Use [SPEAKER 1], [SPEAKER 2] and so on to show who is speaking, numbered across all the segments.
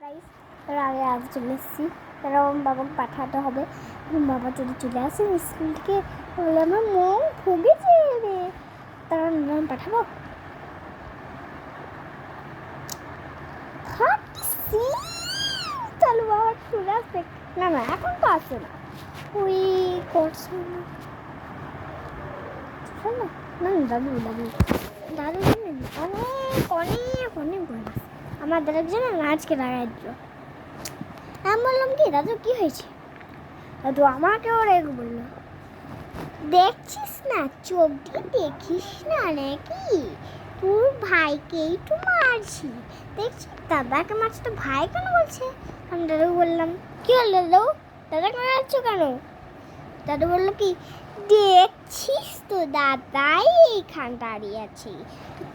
[SPEAKER 1] Guys, এর আগে চলে এসেছি। কারণ বাবাকে পাঠাতে হবে। বাবা যদি চলে আসে স্কুল থেকে, বলে আমার মন ভুগে যাবে, তারা আমি পাঠাবো। চলো বাবা চলে আসবে। না না, এখন তো আসছে না, ওই করছে না। না দাদু দাদু দাদু জানেন অনেক অনেক অনেক বড়। আমার দাদা জানেন আজকে লাগাই দিল। আমি বললাম কি দাদু কি হয়েছে? দাদু আমাকেও রেগে বললো, দেখছিস না, চোখ দিয়ে দেখিস না নাকি? তোর ভাইকেই তো মারছি, দেখছিস দাদাকে মারছে তো ভাই কেন বলছে? আমি দাদু বললাম কি হল দাদু, দাদাকে মারছো কেন? দাদু বললো কি, দেখছিস তো দাদাই এইখান দাঁড়িয়ে আছে,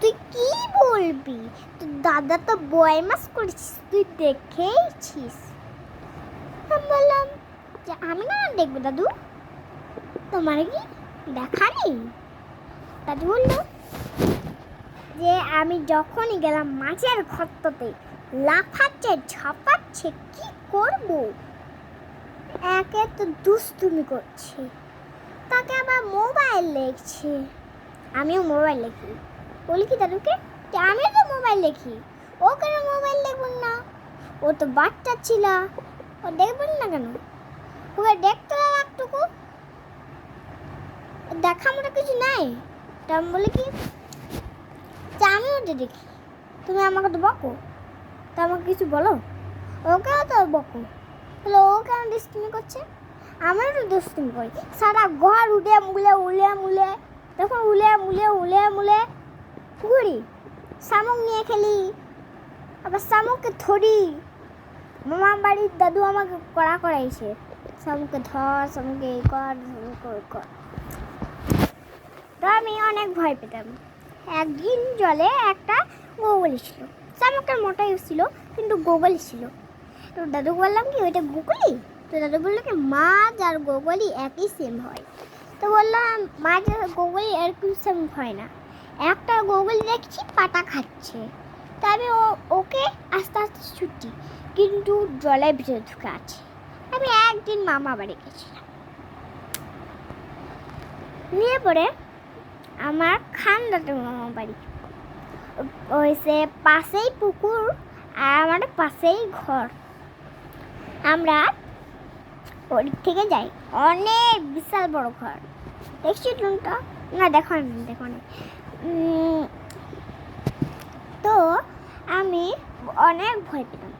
[SPEAKER 1] তুই কি বলবি? তো দাদা তো বয়মাস করেছিস, তুই দেখেইছিস। আমি বললাম যে আমি না দেখবো দাদু, তোমার কি দেখা নেই? দাদু বললো যে আমি যখনই গেলাম মাছের গর্ততে লাফাচ্ছে ঝাপাচ্ছে, কি করব? একে তো দুষ্টুমি করছে, তাকে আবার মোবাইল দেখছে। আমিও মোবাইল দেখি। বলি কি দাদুকে যে আমিও তো মোবাইল দেখি, ও কেন মোবাইল দেখবেন না? ও তো বাচ্চা ছিল, ও দেখবেন না কেন? ওকে দেখতে একটুকু দেখা মতো কিছু নাই। তা আমি বলি কি যে আমিও তো দেখি, তুমি আমাকে তো বকো, তা আমাকে কিছু বলো। ওকেও তো বকো, তাহলে ও কেন দুষ্টুমি করছে? আমারও তো দুষ্টুমি করি, সারা ঘর উড়ে মুলে উলে মুলে, তখন উলে মুলে উলে মুলে ঘুরি, শামুক নিয়ে খেলি, আবার শামুককে ধরি। মামার বাড়ির দাদু আমাকে কড়া করাইছে, শামুককে ধর, শামুককে এই কর, কর। তো আমি অনেক ভয় পেতাম। একদিন জলে একটা গোগলি ছিল, শামুকের মোটাই ছিল কিন্তু গোগলি ছিল। তো দাদু বললাম কি ওইটা গোগলি? তো দাদু বললো কি মাছ আর গোগলি একই সেম হয়। তো বললাম মাছ আর গোগলি এরকম সেম হয় না, একটা গোগলি দেখছি পাতা খাচ্ছে। তা আমি ওকে আস্তে আস্তে ছুটি, কিন্তু জলের ভিতরে ঢুকে আছে। আমি একদিন মামা বাড়ি গেছিলাম, নিয়ে পরে আমার খানদাতে মামা বাড়ি, ওই সে পাশেই পুকুর আর আমার পাশেই ঘর। আমরা ওর থেকে যাই, অনেক বিশাল বড় ঘর। দেখছি টুনটা না, দেখো না। তো আমি অনেক ভয় পেতাম,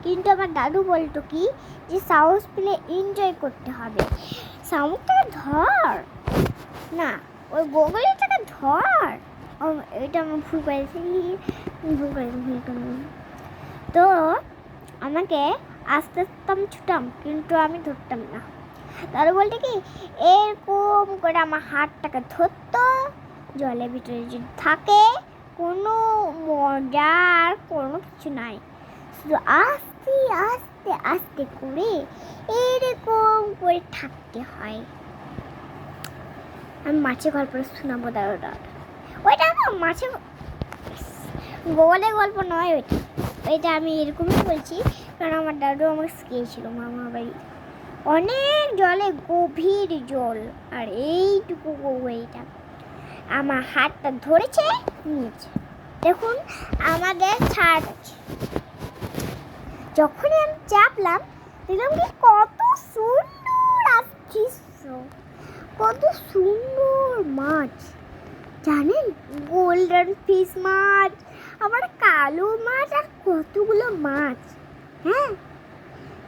[SPEAKER 1] কিন্তু আমার দাদু বলতো কি যে সাহস পেলে এনজয় করতে হবে, শামুকটাকে ধর না, ওই গোগলিটাকে ধর। এটা আমার ভুল করেছি, তো আমাকে আস্তে আস্তে ছুটাম, কিন্তু আমি ধরতাম না। দাদু বলতে কি এরকম করে আমার হাতটাকে ধরতো, জলের ভিতরে যদি থাকে কোনো মজার কোনো কিছু নাই, শুধু আস্তে আস্তে আস্তে করে এরকম করে থাকতে হয়। আমি মাছের গল্প শোনাবো দাদুটা, ওইটা না মাছের গোগলের গল্প নয়, ওইটা আমি এরকমই বলছি কারণ আমার দাদু আমাকে শিখিয়েছিল। মামা বাড়ি অনেক জলে, গভীর জল, আর এইটুকু গোগলিটা আমার হাতটা ধরেছে নিয়েছে। দেখুন আমাদের ছাড় আছে, যখনই আমি চাপলাম দেখলাম কি কত সুন্দর আসছে, কত সুন্দর মাছ জানেন, গোল্ডেন ফিশ মাছ, আবার কালো মাছ, আর কতগুলো মাছ। হ্যাঁ,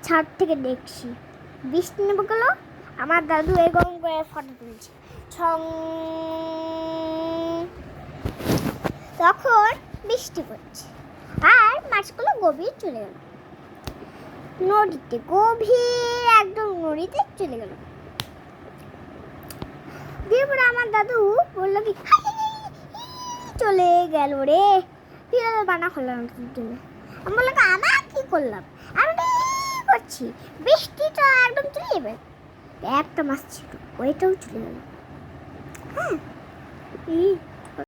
[SPEAKER 1] ছাদ থেকে দেখছি। বৃষ্টি নেমে গেল, আমার দাদু এরকম করে ফটো তুলছে ছং, তখন বৃষ্টি পড়ছে আর মাছগুলো গভীর চলে গেল নদীতে, গভীর একদম নদীতে চলে গেল। দিয়ে পরে আমার দাদু বললো কি চলে গেল রে, বিড়াল বানা করলাম জন্য। আমি বললাম আমার কি করলাম, আমি করছি, বৃষ্টিটা একদম চলে যাবে। একটা মাছ ছিল, ওইটাও চলে গেল। হ্যাঁ